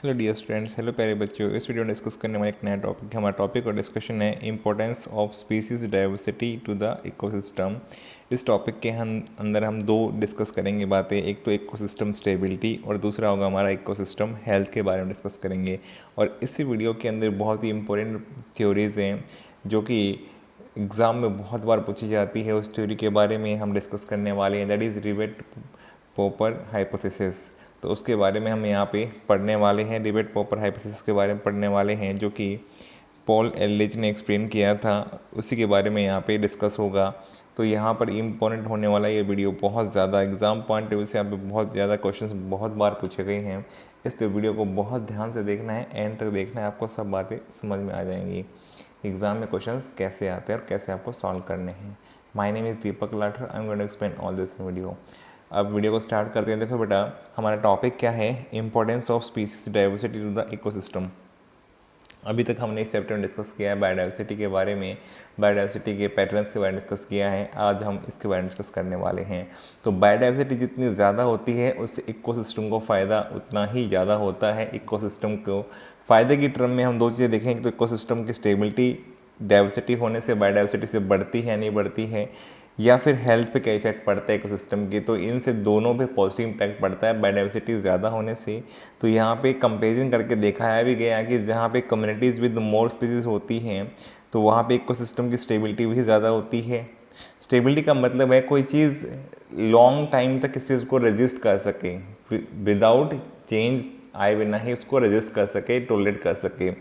Hello dear students, hello प्यारे बच्चों। इस वीडियो में डिस्कस करने वाला एक नया टॉपिक है। हमारा टॉपिक और डिस्कशन है importance of species diversity to the ecosystem. इस टॉपिक के हम अंदर हम दो डिस्कस करेंगे बातें। एक तो इकोसिस्टम स्टेबिलिटी और दूसरा होगा हमारा इकोसिस्टम हेल्थ के बारे में डिस्कस करेंगे। और इसी वीडियो के अंदर बहुत ही इंपॉर्टेंट थ्योरीज़ हैं जो कि एग्ज़ाम में बहुत बार पूछी जाती है। उस थ्योरी के बारे में हम डिस्कस करने वाले हैं, दैट इज़ रिवेट पोपर हाइपोथेसिस। तो उसके बारे में हम यहाँ पे पढ़ने वाले हैं। रिवेट पोपर हाइपोथेसिस के बारे में पढ़ने वाले हैं जो कि पॉल एलिज ने एक्सप्लेन किया था, उसी के बारे में यहाँ पे डिस्कस होगा। तो यहाँ पर इम्पोर्टेंट होने वाला ये वीडियो बहुत ज़्यादा एग्ज़ाम पॉइंट ऑफ व्यू से यहाँ पे बहुत ज़्यादा क्वेश्चंस बहुत बार पूछे गए हैं। इस वीडियो को बहुत ध्यान से देखना है, एंड तक देखना है, आपको सब बातें समझ में आ जाएंगी एग्ज़ाम में क्वेश्चंस कैसे आते हैं और कैसे आपको सॉल्व करने हैं। My name is Deepak Lather, I am going to explain all this video. अब वीडियो को स्टार्ट करते हैं। देखो बेटा, हमारा टॉपिक क्या है, importance of species diversity to the ecosystem. अभी तक हमने इस चैप्टर में डिस्कस किया है बायोडाइवर्सिटी के बारे में, बायोडाइवर्सिटी के पैटर्न्स के बारे में डिस्कस किया है। आज हम इसके बारे में डिस्कस करने वाले हैं। तो बायोडाइवर्सिटी जितनी ज़्यादा होती है उससे इकोसिस्टम को फ़ायदा उतना ही ज़्यादा होता है। इकोसिस्टम को फ़ायदे की टर्म में हम दो चीज़ें देखेंगे। तो इकोसिस्टम की स्टेबिलिटी डाइवर्सिटी होने से बायोडाइवर्सिटी से बढ़ती है नहीं बढ़ती है, या फिर हेल्थ पे क्या इफेक्ट पड़ता है इकोसिस्टम की। तो इनसे दोनों पे पॉजिटिव इम्पैक्ट पड़ता है बायोडाइवर्सिटी ज़्यादा होने से। तो यहाँ पे कंपेरिजन करके दिखाया भी गया कि जहाँ पे कम्युनिटीज़ विद मोर स्पीसीज होती हैं तो वहाँ पे इकोसिस्टम की स्टेबिलिटी भी ज़्यादा होती है। स्टेबिलिटी का मतलब है कोई चीज़ लॉन्ग टाइम तक किसी चीज़ को रेजिस्ट कर सके, विदाउट चेंज आए बिना ही उसको रेजिस्ट कर सके, टॉलरेट कर सके।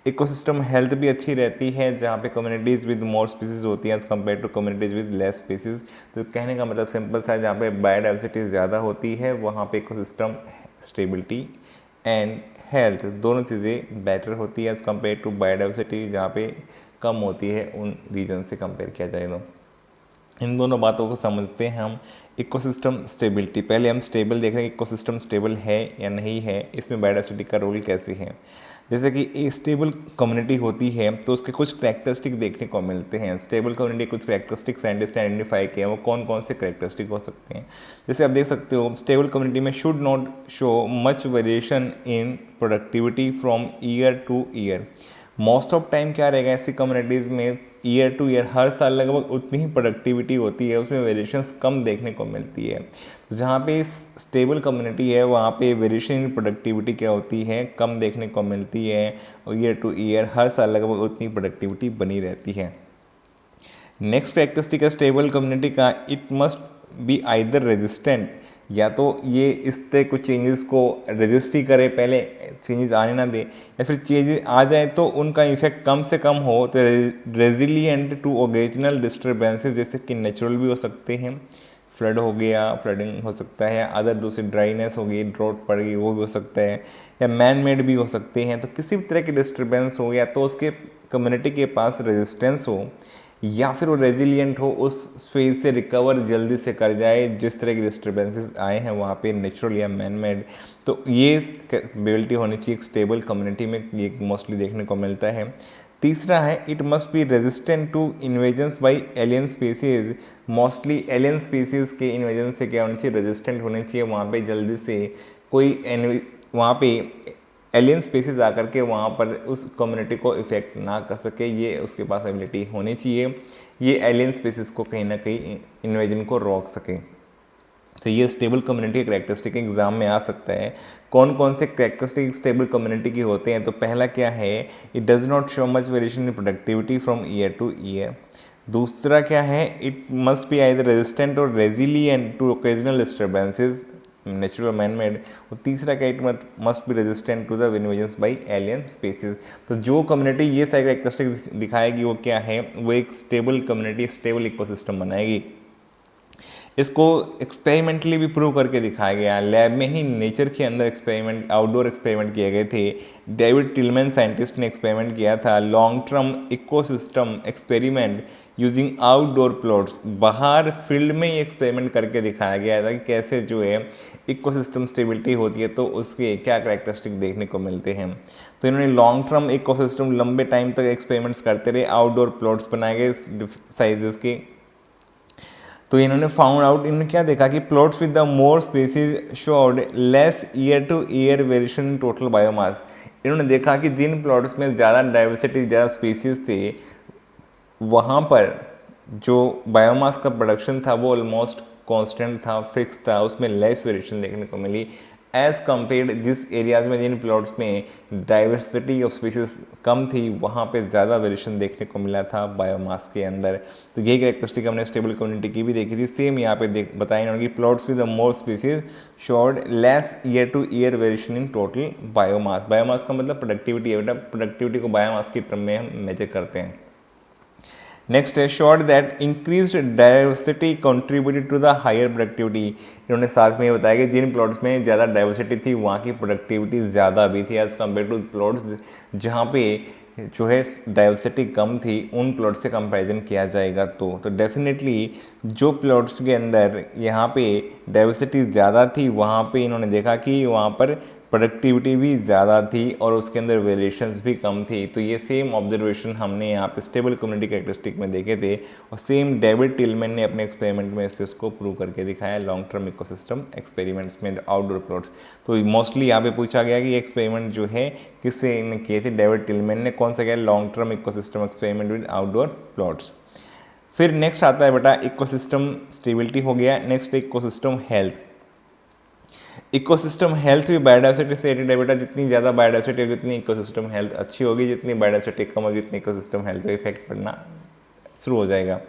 इकोसिस्टम हेल्थ भी अच्छी रहती है जहाँ पे कम्युनिटीज़ विद मोर स्पीसीज होती हैं as compare to communities with less species. तो कहने का मतलब सिंपल सा है, जहाँ पे बायोडाइवर्सिटी ज़्यादा होती है वहाँ पे इकोसिस्टम स्टेबिलिटी एंड हेल्थ दोनों चीज़ें बेटर होती है एज़ कम्पेयर टू बायोडाइवर्सिटी जहाँ पे कम होती है उन रीजन से कंपेयर किया जाए तो। इन दोनों बातों को समझते हैं हम। इकोसिस्टम स्टेबिलिटी, पहले हम स्टेबल देख रहे हैं, इकोसिस्टम स्टेबल है या नहीं है, इसमें बायोडाइवर्सिटी का रोल कैसे है। जैसे कि एक स्टेबल कम्युनिटी होती है तो उसके कुछ करैक्टरिस्टिक देखने को मिलते हैं। स्टेबल कम्युनिटी कुछ करैक्टरिस्टिक साइंटिस्ट ने आइडेंटिफाई किए हैं, वो कौन कौन से करैक्टरिस्टिक हो सकते हैं। जैसे आप देख सकते हो, स्टेबल कम्युनिटी में should not show much variation in productivity from year to year. Most of time क्या रहेगा ऐसी कम्युनिटीज़ में, ईयर टू ईयर हर साल लगभग उतनी ही प्रोडक्टिविटी होती है, उसमें वेरिएशंस कम देखने को मिलती है। तो जहाँ पे स्टेबल कम्युनिटी है वहाँ पे वेरिएशन इन प्रोडक्टिविटी क्या होती है, कम देखने को मिलती है, और ईयर टू ईयर हर साल लगभग उतनी प्रोडक्टिविटी बनी रहती है। नेक्स्ट कैरेक्टरिस्टिक है स्टेबल कम्युनिटी का, it must be either resistant, या तो ये इस तरह कुछ चेंजेस को रेजिस्ट ही करे, पहले चेंजेस आने ना दे, या फिर चेंजेस आ जाए तो उनका इफेक्ट कम से कम हो। तो रेजिलिएंट टू ओकेजनल डिस्टर्बेंसेस, जैसे कि नेचुरल भी हो सकते हैं, फ्लड हो गया, फ्लडिंग हो सकता है, अदर दूसरी ड्राइनेस हो गई, ड्रॉट पड़ गई, वो भी हो सकता है, या मैन मेड भी हो सकते हैं। तो किसी भी तरह की डिस्टर्बेंस हो, या तो उसके कम्युनिटी के पास रेजिस्टेंस हो, या फिर वो रेजिलिएंट हो, उस फेज से रिकवर जल्दी से कर जाए जिस तरह की डिस्टर्बेंसेस आए हैं वहाँ पे, नेचुरल या मैन मेड। तो ये कैपेबिलिटी होनी चाहिए एक स्टेबल कम्युनिटी में, ये मोस्टली देखने को मिलता है। तीसरा है, it must be resistant to invasions by alien species. Mostly alien species के इन्वेजन से क्या होना चाहिए, रेजिस्टेंट होने चाहिए। वहाँ पे जल्दी से कोई वहाँ पे एलियन स्पीसीज आकर के वहाँ पर उस कम्युनिटी को इफेक्ट ना कर सके, ये उसके पास एबिलिटी होनी चाहिए। ये एलियन स्पीसीज को कहीं ना कहीं इन्वेजन को रोक सके। तो ये स्टेबल कम्युनिटी करैक्टरिस्टिक एग्जाम में आ सकता है। कौन कौन से करैक्टरिस्टिक स्टेबल कम्युनिटी के होते हैं, तो पहला क्या है, it does not show much variation in productivity from year to year. दूसरा क्या है, it must be either resistant और resilient to occasional disturbances, natural man made. और तीसरा क्या, it must be resistant to the invasions by alien species. तो जो community ये सारी कैरेक्टरिस्टिक दिखाएगी वो क्या है, वो एक स्टेबल कम्युनिटी, स्टेबल इकोसिस्टम बनाएगी। इसको एक्सपेरिमेंटली भी प्रूव करके दिखाया गया, लैब में ही नेचर के अंदर एक्सपेरिमेंट, आउटडोर एक्सपेरिमेंट किए गए थे। डेविड टिलमैन साइंटिस्ट ने एक्सपेरिमेंट किया था, long term ecosystem experiment using outdoor plots. बाहर फील्ड में ही एक्सपेरिमेंट करके दिखाया गया था कि कैसे जो है इकोसिस्टम स्टेबिलिटी होती है, तो उसके क्या करैक्टरिस्टिक देखने को मिलते हैं। तो इन्होंने लॉन्ग टर्म इकोसिस्टम लंबे टाइम तक एक्सपेरिमेंट्स करते रहे, आउटडोर प्लॉट्स बनाए गए साइजेस के। तो इन्होंने फाउंड आउट, इन्होंने क्या देखा कि plots with the more species showed less year to year variation in total biomass. इन्होंने देखा कि जिन प्लॉट्स में ज़्यादा डाइवर्सिटी, ज़्यादा स्पीसीज थे, वहाँ पर जो बायोमास का प्रोडक्शन था वो ऑलमोस्ट कांस्टेंट था, फिक्स था, उसमें लेस वेरिएशन देखने को मिली एज कम्पेयर्ड जिस एरियाज़ में, जिन प्लॉट्स में डाइवर्सिटी ऑफ स्पीसीज कम थी, वहाँ पे ज़्यादा वेरिएशन देखने को मिला था बायोमास के अंदर। तो यही कैरेक्टरिस्टिक हमने स्टेबल कम्युनिटी की भी देखी थी। सेम यहाँ पे बताया इन्होंने कि plots with the more species showed less year to year variation in total biomass. Biomass का मतलब प्रोडक्टिविटी है बेटा, प्रोडक्टिविटी को बायोमास की टर्म में हम मेजर करते हैं। नेक्स्ट है short that increased diversity contributed to the higher productivity. इन्होंने साथ में ये बताया कि जिन प्लॉट्स में ज़्यादा डाइवर्सिटी थी वहाँ की प्रोडक्टिविटी ज़्यादा भी थी एज़ कम्पेयर टू प्लॉट्स जहाँ पे जो है डाइवर्सिटी कम थी, उन प्लॉट से कंपैरिजन किया जाएगा तो डेफिनेटली जो प्लॉट्स के अंदर यहाँ पे डाइवर्सिटी ज़्यादा थी वहाँ पे इन्होंने देखा कि वहाँ पर प्रोडक्टिविटी भी ज़्यादा थी और उसके अंदर वेरिएशंस भी कम थी। तो ये सेम ऑब्जर्वेशन हमने यहाँ पे स्टेबल कम्युनिटी कैरेक्टरिस्टिक में देखे थे और सेम डेविड टिलमैन ने अपने एक्सपेरिमेंट में इस को प्रूव करके दिखाया लॉन्ग टर्म इकोसिस्टम एक्सपेरिमेंट्स में आउटडोर प्लॉट्स। तो मोस्टली यहाँ पे पूछा गया कि एक्सपेरिमेंट जो है किससे किए थे, डेविड टिलमैन ने। कौन सा किया? Long term ecosystem experiment with outdoor plots. फिर नेक्स्ट आता है बेटा इकोसिस्टम स्टेबिलिटी हो गया। Next ecosystem health. Ecosystem health भी बायोडाइवर्सिटी से रिलेटेड है बेटा। जितनी ज़्यादा बायोडाइवर्सिटी होगी उतनी इकोसिस्टम हेल्थ अच्छी होगी, जितनी बायोडाइवर्सिटी कम होगी उतनी इकोसिस्टम हेल्थ पे इफेक्ट पड़ना शुरू हो जाएगा।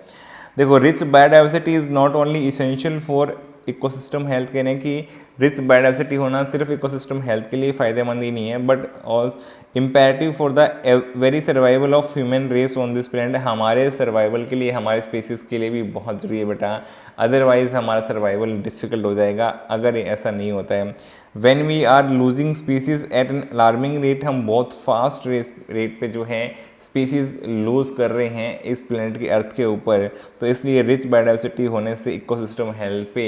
देखो, rich biodiversity is not only essential for ecosystem health. कह रहे हैं कि रिच बायोडाइवर्सिटी होना सिर्फ इकोसिस्टम हेल्थ के लिए फ़ायदेमंद ही नहीं है, but all imperative for the very survival of human race on this planet. हमारे सर्वाइवल के लिए, हमारे स्पीसीज़ के लिए भी बहुत ज़रूरी है बेटा, अदरवाइज हमारा सर्वाइवल डिफ़िकल्ट हो जाएगा अगर ऐसा नहीं होता है। When we are losing species at an alarming rate, हम बहुत फास्ट रेट पे जो है स्पीसीज़ लूज़ कर रहे हैं इस प्लैनेट की अर्थ के ऊपर। तो इसलिए रिच बायोडाइवर्सिटी होने से इकोसिस्टम हेल्थ पे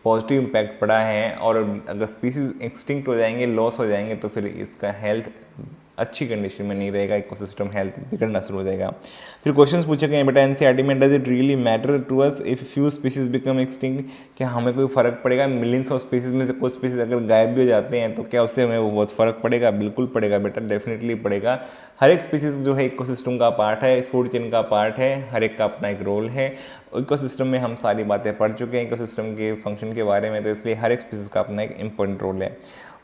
पॉजिटिव इम्पैक्ट पड़ा है, और अगर स्पीसीज एक्सटिंक्ट हो जाएंगे, लॉस हो जाएंगे, तो फिर इसका हेल्थ अच्छी कंडीशन में नहीं रहेगा, इकोसिस्टम हेल्थ बिगड़ना शुरू हो जाएगा। फिर क्वेश्चंस पूछे गए बेटा एनसीईआरटी में, does it really matter to us if few species become extinct? क्या हमें कोई फ़र्क पड़ेगा? मिलियंस ऑफ स्पीसीज में से कुछ स्पीसीज अगर गायब भी हो जाते हैं तो क्या उससे हमें वो बहुत फ़र्क पड़ेगा? बिल्कुल पड़ेगा बेटा, डेफिनेटली पड़ेगा। हर एक स्पीसीज जो है इकोसिस्टम का पार्ट है, फूड चेन का पार्ट है, हर एक का अपना एक रोल है। इकोसिस्टम में हम सारी बातें पढ़ चुके हैं इकोसिस्टम के फंक्शन के बारे में, तो इसलिए हर एक स्पीसीज का अपना एक इंपॉर्टेंट रोल है।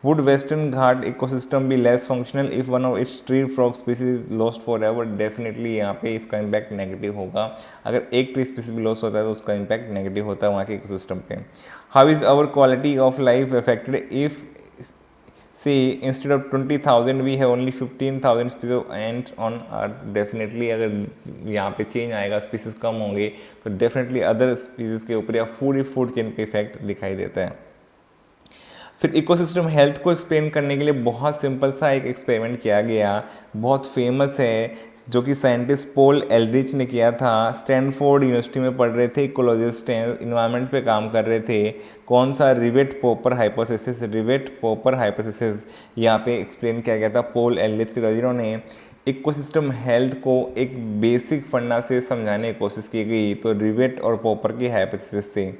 Would Western Ghat ecosystem be less functional if one of its tree frog species is lost forever? Definitely यहाँ पे इसका इम्पैक्ट नेगेटिव होगा। अगर एक ट्री स्पीसीज भी लॉस होता है तो उसका इम्पैक्ट नेगेटिव होता है वहाँ के इकोसिस्टम पे। How is our quality of life affected if say instead of 20,000 we have only 15,000 species of ants on earth? Definitely अगर यहाँ पे चेंज आएगा, स्पीसीज कम होंगे, तो डेफिनेटली अदर स्पीसीज के ऊपर या फूड चेन पे इफेक्ट दिखाई देता है। फिर इकोसिस्टम हेल्थ को एक्सप्लेन करने के लिए बहुत सिंपल सा एक एक्सपेरिमेंट किया गया, बहुत फेमस है, जो कि साइंटिस्ट पॉल एल्ड्रिच ने किया था। स्टैनफोर्ड यूनिवर्सिटी में पढ़ रहे थे, इकोलॉजिस्ट हैं, इन्वायरमेंट पे काम कर रहे थे। कौन सा? Rivet popper hypothesis. Rivet popper hypothesis यहाँ पे एक्सप्लेन किया गया था पॉल एल्ड्रिच के द्वारा, जिन्होंने इकोसिस्टम हेल्थ को एक बेसिक फंडा से समझाने की कोशिश की गई। तो रिवेट और पॉपर की हाइपोथेसिस थे।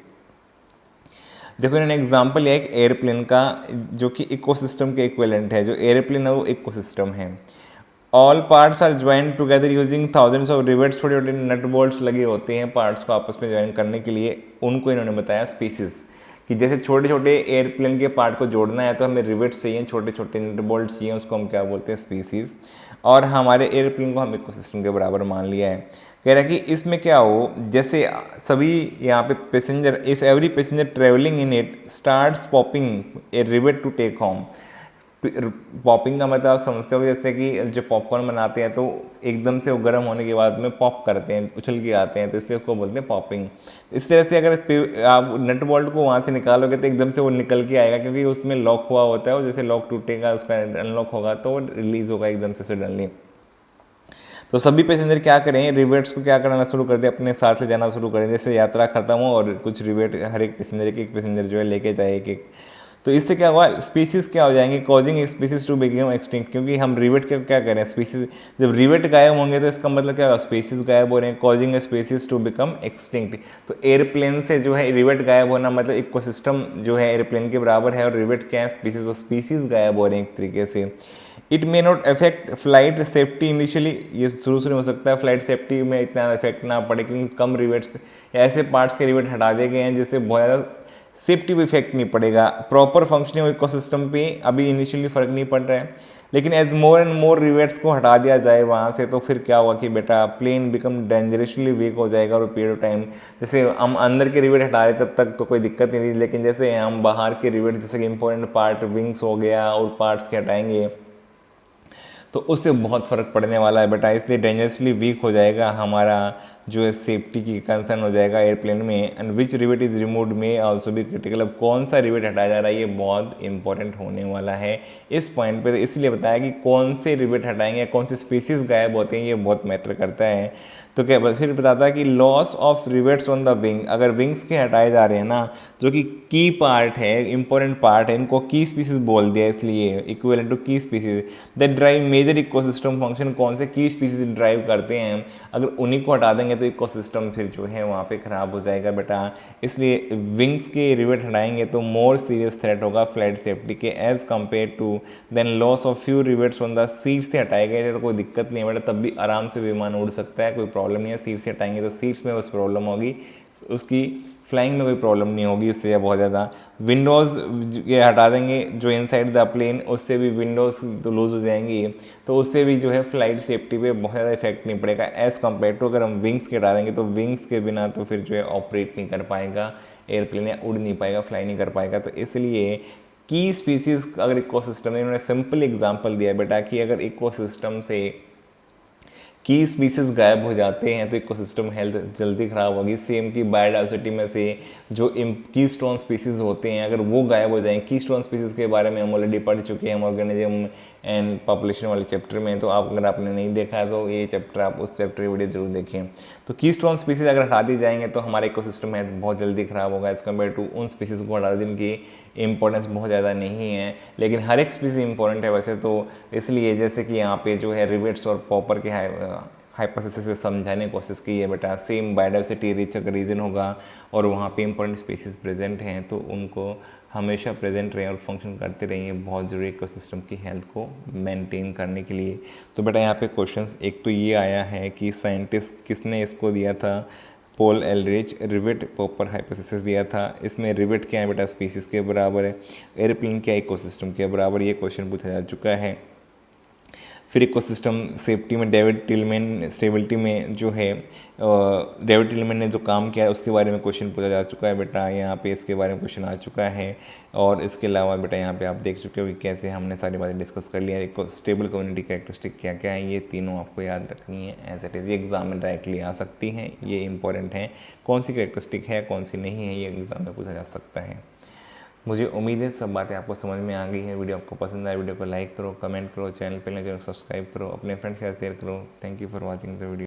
देखो, इन्होंने एग्जाम्पल लिया एक एयरप्लेन का, जो कि इकोसिस्टम के इक्विवेलेंट है। जो एयरप्लेन है वो इकोसिस्टम है। All parts are joint together using thousands of rivets. छोटे छोटे नट बोल्ट्स लगे होते हैं पार्ट्स को आपस में ज्वाइन करने के लिए। उनको इन्होंने बताया स्पीसीज, कि जैसे छोटे छोटे एयरप्लेन के पार्ट को जोड़ना है तो हमें रिवेट्स चाहिए, छोटे छोटे नट बोल्ट चाहिए, उसको हम क्या बोलते हैं? स्पीसीज। और हमारे एयरप्लेन को हम इकोसिस्टम के बराबर मान लिया है। कह रहा है कि इसमें क्या हो, जैसे सभी यहाँ पे passenger, if every passenger travelling in it starts popping a rivet to take home. Popping का मतलब आप समझते हो, जैसे कि जो पॉपकॉर्न बनाते हैं तो एकदम से वो गर्म होने के बाद में पॉप करते हैं, उछल के आते हैं, तो इसलिए उसको बोलते हैं पॉपिंग। इस तरह से अगर आप नट बोल्ट को वहाँ से निकालोगे तो एकदम से वो निकल के आएगा, क्योंकि उसमें लॉक हुआ होता है, और जैसे लॉक टूटेगा, उसका अनलॉक होगा तो वो रिलीज़ होगा एकदम से सडनली। तो सभी पैसेंजर क्या करें, रिवेट्स को क्या करना शुरू कर दें, अपने साथ ले जाना शुरू करें। जैसे यात्रा खत्म हो और कुछ रिवेट हर एक पैसेंजर जो है लेके जाए एक एक। तो इससे क्या हुआ, स्पीसीज़ क्या हो जाएंगे, causing species to become extinct, क्योंकि हम रिवेट के क्या करें, स्पीसीज जब रिवेट गायब होंगे तो इसका मतलब क्या होगा, स्पीसीज गायब हो रहे हैं, causing species to become extinct. तो एयरप्लेन से जो है रिवेट गायब होना मतलब इकोसिस्टम जो है एयरप्लेन के बराबर है, और रिवेट क्या है, स्पीसीज, तो स्पीसीज गायब हो रहे हैं एक तरीके से। It may not affect flight safety initially, ये शुरू में हो सकता है फ्लाइट सेफ्टी में इतना इफेक्ट ना पड़े, क्योंकि कम रिवेट्स या ऐसे पार्ट्स के रिवेट हटा दिए गए हैं जिससे बहुत ज़्यादा सेफ्टी पे इफेक्ट नहीं पड़ेगा। प्रॉपर फंक्शनिंग इकोसिस्टम पे अभी इनिशियली फर्क नहीं पड़ रहा है, लेकिन as more and more rivets को हटा दिया जाए वहाँ से, तो फिर क्या हुआ कि बेटा प्लेन बिकम डेंजरसली वीक हो जाएगा और पीरियड ऑफ टाइम, जैसे हम अंदर के रिवेट हटा रहे तब तक तो कोई दिक्कत नहीं थी, लेकिन जैसे हम बाहर के रिवेट जैसे कि इंपॉर्टेंट पार्ट विंग्स हो गया और पार्ट्स के हटाएंगे तो उससे बहुत फ़र्क पड़ने वाला है बेटा, इसलिए डेंजरसली वीक हो जाएगा हमारा जो है सेफ्टी की कंसर्न हो जाएगा एयरप्लेन में। And which rivet is removed में आल्सो भी क्रिटिकल, अब कौन सा रिवेट हटाया जा रहा है ये बहुत इंपॉर्टेंट होने वाला है इस पॉइंट पे, तो इसलिए बताया कि कौन से रिवेट हटाएंगे, कौन से स्पीसीज गायब होते हैं, ये बहुत मैटर करता है। तो क्या फिर बताता है कि loss of rivets on the wing, अगर विंग्स के हटाए जा रहे हैं ना, जो कि की पार्ट है, इंपॉर्टेंट पार्ट है, इनको की स्पीसीज बोल दिया इसलिए, equivalent to key species that drive major ecosystem function, कौन से की स्पीसीज ड्राइव करते हैं, अगर उन्हीं को हटा देंगे तो इकोसिस्टम फिर जो है वहाँ पे ख़राब हो जाएगा बेटा। इसलिए विंग्स के रिवेट हटाएंगे तो मोर सीरियस थ्रेट होगा फ्लाइट सेफ्टी के as compared to than loss of few rivets on the seat से हटाए गए थे तो कोई दिक्कत नहीं है बेटा, तब भी आराम से विमान उड़ सकता है, कोई प्रॉब्लम नहीं है। सीट से हटाएंगे तो सीट्स में बस प्रॉब्लम होगी, उसकी फ्लाइंग में कोई प्रॉब्लम नहीं होगी उससे बहुत ज़्यादा। विंडोज़ ये हटा देंगे जो इनसाइड द प्लेन, उससे भी विंडोज़ तो लूज हो जाएंगी, तो उससे भी जो है फ्लाइट सेफ्टी पे बहुत ज़्यादा इफेक्ट नहीं पड़ेगा एज़ कम्पेयर टू अगर हम विंग्स के हटा देंगे, तो विंग्स के बिना तो फिर जो है ऑपरेट नहीं कर पाएगा एयरप्लेन, या उड़ नहीं पाएगा, फ्लाई नहीं कर पाएगा। तो इसलिए की स्पीसीज़ अगर इकोसिस्टम में, इन्होंने सिंपल एग्जांपल दिया बेटा कि अगर इकोसिस्टम से की स्पीसीज गायब हो जाते हैं तो इकोसिस्टम हेल्थ जल्दी ख़राब होगी। सेम की बायोडाइवर्सिटी में से जो की स्टोन स्पीसीज होते हैं अगर वो गायब हो जाएं, की स्टोन स्पीसीज के बारे में हम ऑलरेडी पढ़ चुके हैं ऑर्गेनिज्म एंड पॉपुलेशन वाले चैप्टर में, तो आप अगर आपने नहीं देखा है तो ये चैप्टर आप उस चैप्टर की वीडियो जरूर देखें। तो की स्टोन स्पीसीज अगर हटा दी जाएंगे तो हमारा इकोसिस्टम हेल्थ बहुत जल्दी ख़राब होगा एज़ कम्पेयर टू उन स्पीसीज को हटा दें जिनकी इंपॉर्टेंस बहुत ज़्यादा नहीं है, लेकिन हर एक स्पीसीज इंपॉर्टेंट है वैसे तो। इसलिए जैसे कि यहाँ पे जो है रिवेट्स और पॉपर के हाइपोथेसिस से समझाने की कोशिश की है बेटा, सेम बायोडाइवर्सिटी रिच अगर रीजन होगा और वहाँ पे इंपॉर्टेंट स्पीसीज प्रेजेंट हैं तो उनको हमेशा प्रेजेंट रहें और फंक्शन करते रहेंगे, बहुत ज़रूरी इकोसिस्टम की हेल्थ को मेंटेन करने के लिए। तो बेटा यहाँ पे क्वेश्चंस एक तो ये आया है कि साइंटिस्ट किसने इसको दिया था, पॉल एलरिच, रिवेट पॉपर हाइपोथेसिस दिया था। इसमें रिवेट क्या है बेटा, स्पीसीज के बराबर है, एयरप्लेन क्या इकोसिस्टम के बराबर, ये क्वेश्चन पूछा जा चुका है। फिर इकोसिस्टम सेफ्टी में डेविड टिलमैन, स्टेबिलिटी में जो है डेविड टिलमैन ने जो काम किया है उसके बारे में क्वेश्चन पूछा जा चुका है बेटा, यहाँ पे इसके बारे में क्वेश्चन आ चुका है। और इसके अलावा बेटा यहाँ पे आप देख चुके हो कि कैसे हमने सारी बातें डिस्कस कर लिया। एक स्टेबल कम्युनिटी कैरेक्टरिस्टिक क्या क्या है, ये तीनों आपको याद रखनी है एज इट इज़, ये एग्जाम में डायरेक्टली आ सकती हैं, ये इंपॉर्टेंट है। कौन सी कैरेक्टरिस्टिक है कौन सी नहीं है ये एग्जाम में पूछा जा सकता है। मुझे उम्मीद है सब बातें आपको समझ में आ गई है। वीडियो आपको पसंद आए वीडियो को लाइक करो, कमेंट करो, चैनल पर नए सब्सक्राइब करो, अपने फ्रेंड्स के साथ शेयर करो। Thank you for watching the video.